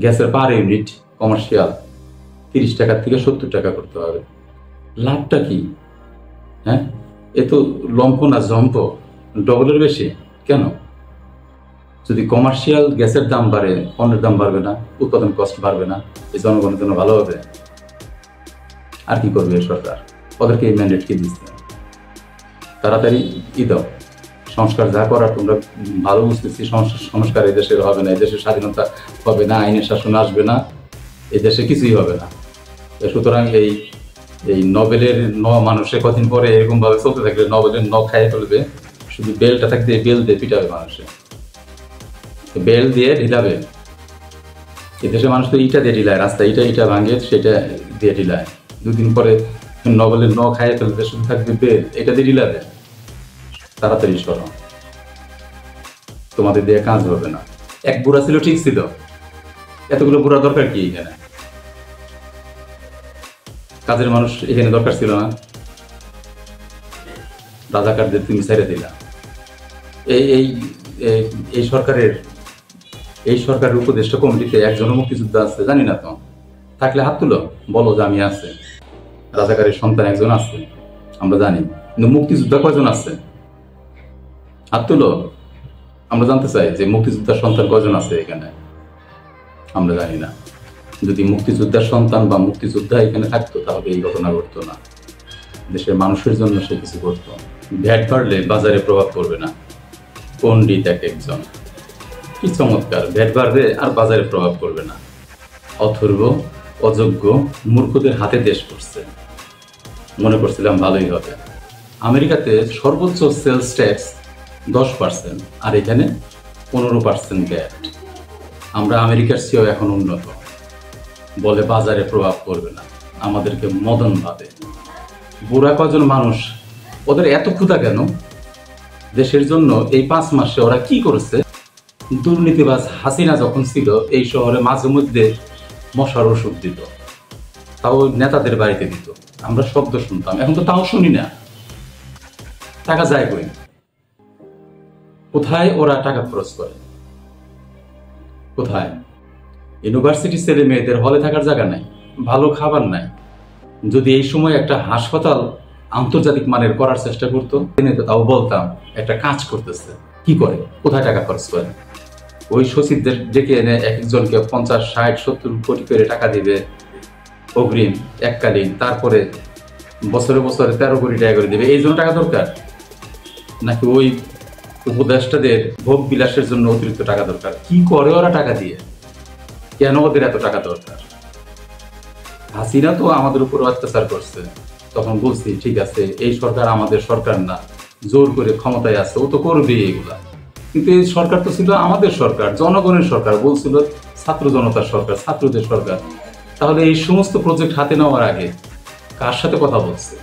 গ্যাসের per unit commercial 30 টাকা থেকে 70 টাকা করতে হবে। লাভটা কি? হ্যাঁ, এ তো লম্প না জম্প, ডবলের বেশি। কেন? যদি কমার্শিয়াল গ্যাসের দাম বাড়ে, পণ্যের দাম বাড়বে না, উৎপাদন কস্ট বাড়বে না, এই জনগণের জন্য ভালো হবে। আর কি করবে সরকার? ওদেরকে এই ম্যান্ডেট কি দিচ্ছে? তাড়াতাড়ি দাও, সংস্কার যা করার তোমরা ভালো বুঝতেছি। সংস্কার এই দেশের হবে না, এই দেশের স্বাধীনতা হবে না, আইনের শাসন আসবে না, এই দেশে কিছুই হবে না। সুতরাং এই নোবেলের মানুষে কদিন পরে এরকম ভাবে চলতে থাকলে নোবেলের খাইয়ে ফেলবে। শুধু বেলটা থাকতে বেল দিয়ে পিটাবে মানুষে, বেল দিয়ে ঢিলাবে। এদেশে মানুষ তো ইটা দিয়ে ঢিলায়, রাস্তা ইটা ভাঙে, সেটা দিয়ে ঢিলায়। দুদিন পরে নোবেলের খাইয়ে ফেলবে, শুধু থাকবে বেল, এটা দিয়ে ঢিলাবে। তাড়াতাড়ি সরো, তোমাদের দিয়ে কাজ হবে না। এক বুড়া ছিল, ঠিক ছিল, এতগুলো বুড়া দরকার কি এখানে? কাজের মানুষ এখানে দরকার ছিল না? রাজাকারদের তুমি ছেড়ে দিলা। এই সরকারের উপদেষ্টা কমিটিতে একজনও মুক্তিযোদ্ধা আছে জানি না তো? থাকলে হাত তুলো, বলো যে আমি আছে। রাজাকারের সন্তান একজন আছে আমরা জানি, কিন্তু মুক্তিযোদ্ধা কয়জন আছে? হাত তুলো, আমরা জানতে চাই যে মুক্তিযোদ্ধার সন্তান কয়জন আছে এখানে। আমরা জানি না। যদি মুক্তিযোদ্ধার সন্তান বা মুক্তিযোদ্ধা এখানে থাকতো তাহলে এই ঘটনা ঘটতো না। দেশের মানুষের জন্য সে কিছু করতো। ভ্যাট বাড়লে বাজারে প্রভাব পড়বে না। পণ্ডিত এক একজন, কি চমৎকার! ভ্যাট বাড়বে আর বাজারে প্রভাব পড়বে না। অথর্ব, অযোগ্য, মূর্খদের হাতে দেশ পড়ছে। মনে করছিলাম ভালোই হবে। আমেরিকাতে সর্বোচ্চ সেলস ট্যাক্স 10%, আর এখানে 15% ভ্যাট। আমরা আমেরিকার চেয়েও এখন উন্নত। বলে বাজারে প্রভাব পড়বে না, আমাদেরকে মদন ভাবে। বুড়া কজন মানুষ, ওদের এত ক্ষুধা কেন? দেশের জন্য এই 5 মাসে ওরা কি করেছে? দুর্নীতিবাজ হাসিনা যখন ছিল এই শহরে মাঝে মধ্যে মশার ওষুধ দিত, তাও নেতাদের বাড়িতে দিত, আমরা শব্দ শুনতাম। এখন তো তাও শুনি না। টাকা যায় কই? কোথায় ওরা টাকা খরচ করে? কোথায়? ইউনিভার্সিটি ছেলে মেয়েদের হলে থাকার জায়গা নাই, ভালো খাবার নাই। যদি এই সময় একটা হাসপাতাল আন্তর্জাতিক মানের করার চেষ্টা করতো, তাও বলতাম একটা কাজ করতেছে। কি করে? কোথায় টাকা খরচ করে? ওই সচিবদের ডেকে এনে এক একজনকে 50, 60, 70 কোটি করে টাকা দিবে অগ্রিম এককালীন, তারপরে বছরে বছরে 13 কোটি টাকা করে দিবে। এই জন্য টাকা দরকার? নাকি ওই উপদেষ্টাদের ভোগ বিলাসের জন্য অতিরিক্ত টাকা দরকার? কি করে ওরা টাকা দিয়ে? কেন ওদের এত টাকা দরকার? হাসিনা তো আমাদের উপর অত্যাচার করছে, তখন বলছি ঠিক আছে, এই সরকার আমাদের সরকার না, জোর করে ক্ষমতায় আছে, ও তো করবে এগুলা। কিন্তু এই সরকার তো ছিল আমাদের সরকার, জনগণের সরকার। বলছিল ছাত্র জনতার সরকার, ছাত্রদের সরকার। তাহলে এই সমস্ত প্রজেক্ট হাতে নেওয়ার আগে কার সাথে কথা বলছে?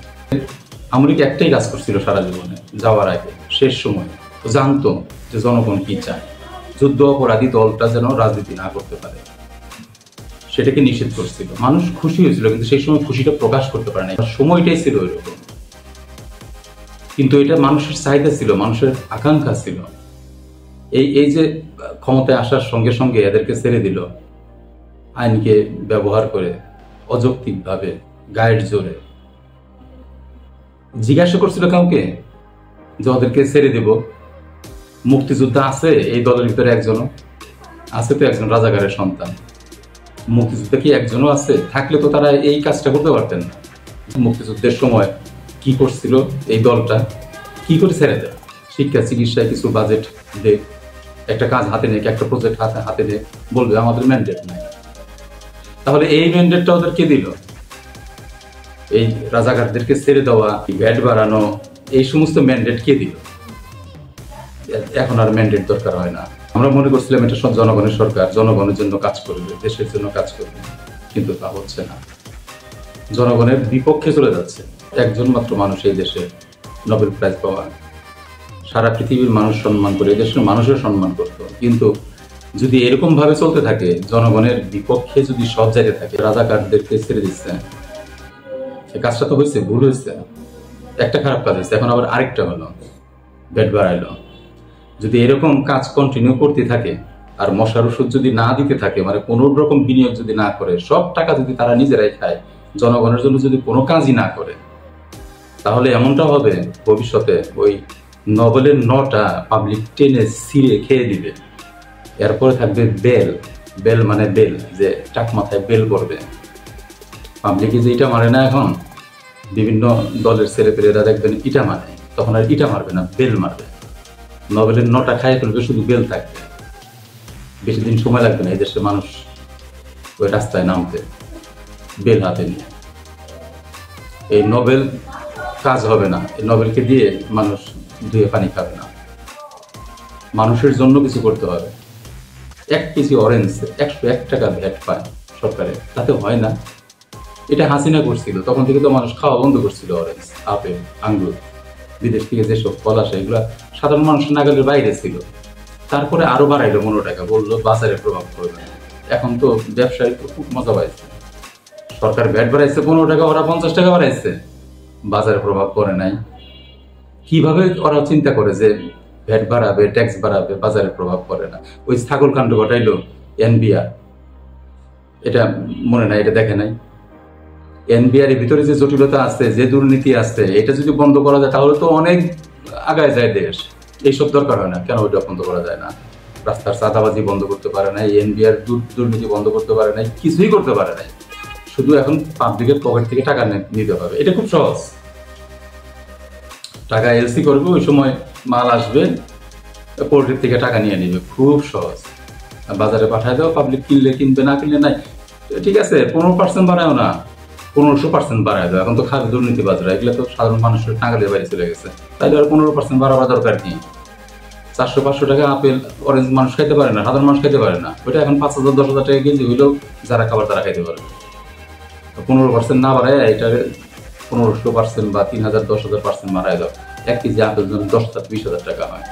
আমেরিকা একটাই কাজ করছিল সারা জীবনে, যাওয়ার আগে শেষ সময় জানতো যে জনগণ কি চায়। যুদ্ধ অপরাধী দলটা যেন রাজনীতি না করতে পারে, সেটাকে নিষেধ করছিল। মানুষ খুশি হয়েছিল, কিন্তু সেই সময় খুশিটা প্রকাশ করতে পারে না, সময়টাই ছিল ওইরকম। কিন্তু এটা মানুষের চাহিদা ছিল, মানুষের আকাঙ্ক্ষা ছিল। এই যে ক্ষমতায় আসার সঙ্গে সঙ্গে এদেরকে ছেড়ে দিল, আইনকে ব্যবহার করে অযৌক্তিকভাবে, গায়ের জোরে। জিজ্ঞাসা করছিল কাউকে যে ওদেরকে ছেড়ে দেব? মুক্তিযোদ্ধা আছে এই দলের ভিতরে? একজনও আছে? তো একজন রাজাকারের সন্তান মুক্তিযুদ্ধে কি একজনও আছে? থাকলে তো তারা এই কাজটা করতে পারতেন না। মুক্তিযুদ্ধের সময় কি করছিল এই দলটা? কি করে ছেড়ে দেয়? শিক্ষা চিকিৎসায় কিছু বাজেট দে, একটা কাজ হাতে নেই, একটা প্রজেক্ট হাতে নেই, বলবে আমাদের ম্যান্ডেট নাই। তাহলে এই ম্যান্ডেটটা ওদেরকে দিল? এই রাজাকারদেরকে ছেড়ে দেওয়া, ভ্যাট বাড়ানো, এই সমস্ত ম্যান্ডেট কে দিল? এখন আর ম্যান্ডেট দরকার হয় না। আমরা মনে করছিলাম এটা সব জনগণের সরকার, জনগণের জন্য কাজ করবে, দেশের জন্য কাজ করবে, কিন্তু তা হচ্ছে না। জনগণের বিপক্ষে চলে যাচ্ছে। একজন মাত্র মানুষ এই দেশে নোবেল প্রাইজ পাওয়া, সারা পৃথিবীর মানুষ সম্মান করে, এই দেশের মানুষের সম্মান করতো। কিন্তু যদি এরকম ভাবে চলতে থাকে, জনগণের বিপক্ষে যদি সব জায়গায় থাকে, রাজাকারদেরকে ছেড়ে দিচ্ছে, সে কাজটা তো হয়েছে, ভুল হয়েছে, একটা খারাপ কাজ হয়েছে, এখন আবার আরেকটা হলো, ভ্যাট বাড়াইলো। যদি এরকম কাজ কন্টিনিউ করতে থাকে, আর মশার ওষুধ যদি না দিতে থাকে, মানে কোনো রকম বিনিয়োগ যদি না করে, সব টাকা যদি তারা নিজেরাই খায়, জনগণের জন্য যদি কোনো কাজই না করে, তাহলে এমনটা হবে ভবিষ্যতে ওই নোবেলের নটা পাবলিক টেনে ছিঁড়ে খেয়ে দিবে। এরপরে থাকবে বেল। বেল মানে বেল, যে টাক মাথায় বেল করবে। পাবলিকে যে ইটা মারে না এখন, বিভিন্ন দলের ছেলেপেলেরা দেখবেন ইটা মারে, তখন আর ইটা মারবে না, বেল মারবে। নোবেলের নটা খায় ফেলবে, শুধু বেল থাকবে। বেশি দিন সময় লাগবে না এই দেশের মানুষ ওই রাস্তায় নামতে বেল হাতে নিয়ে। এই নোবেল কাজ হবে না, এই নোবেলকে দিয়ে মানুষ ধুয়ে পানি খাবে না। মানুষের জন্য কিছু করতে হবে। 1 কেজি অরেঞ্জ 101 টাকা ভ্যাট পায় সরকারে, তাতে হয় না। এটা হাসিনা করছিল, তখন থেকে তো মানুষ খাওয়া বন্ধ করছিল। অরেঞ্জ, আপেল, আঙ্গুর, বিদেশ থেকে যেসব ফল আসে এগুলা সাধারণ মানুষের নাগালের বাইরে ছিল। তারপরে আরো বাড়াইলো 15 টাকা, বললো বাজারে প্রভাব পড়বে। এখন তো ব্যবসায়ী খুব মজা পাইছে, সরকার ভ্যাট বাড়াইছে 15 টাকা, ওরা 50 টাকা বাড়াইছে, বাজারে প্রভাব পড়ে নাই। কিভাবে ওরা চিন্তা করে যে ভ্যাট বাড়াবে, ট্যাক্স বাড়াবে, বাজারে প্রভাব পড়ে না? ওই ছাগল কাণ্ড ঘটাইলো এনবিআর, এটা মনে নাই, এটা দেখে নাই? এনবিআর এর ভিতরে যে জটিলতা আছে, যে দুর্নীতি আছে, এটা যদি বন্ধ করা যায় তাহলে তো অনেক আগায় যায় দেশ। এইসব দরকার হয় না কেন? ওইটা বন্ধ করা যায় না? রাস্তার চাঁদাবাজি বন্ধ করতে পারে নাই, এনবিআর দুর্নীতি বন্ধ করতে পারে নাই, কিছুই করতে পারে নাই। শুধু এখন পাবলিকের পকেট থেকে টাকা নিতে হবে। এটা খুব সহজ। টাকা এলসি করবে, ওই সময় মাল আসবে, পোর্টের থেকে টাকা নিয়ে নিবে, খুব সহজ। বাজারে পাঠায় দাও, পাবলিক কিনলে কিনবে, না কিনলে নাই। ঠিক আছে, 15% বাড়ায়ও না, 1500% বাড়ায় দাও। এখন তো খাবে দুর্নীতিবাজরা, এগুলো তো সাধারণ মানুষের টাঙ্গালের বাইরে চলে গেছে। তাইলে আর 15% বাড়াবার দরকার কি? 400-500 টাকা আপেল অরেঞ্জ মানুষ খাইতে পারে না, সাধারণ মানুষ খাইতে পারে না। ওইটা এখন 5,000-10,000 টাকা কেজি হইলেও যারা খাবার তারা খাইতে পারে। 15% না বাড়ায় এটা 1500% বা 3,000-10,000% বাড়ায় দাও। 1 কেজি আপেল জন্য 10,000-20,000 টাকা হয়।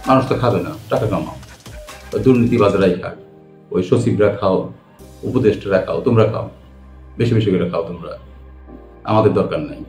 মানুষ তো খাবে না, টাকা কামাও। দুর্নীতিবাজরাই খাক, ওই সচিবরা খাও, উপদেষ্টারা খাও, তোমরা খাও, বেশি বেশি করে খাও তোমরা, আমাদের দরকার নাই।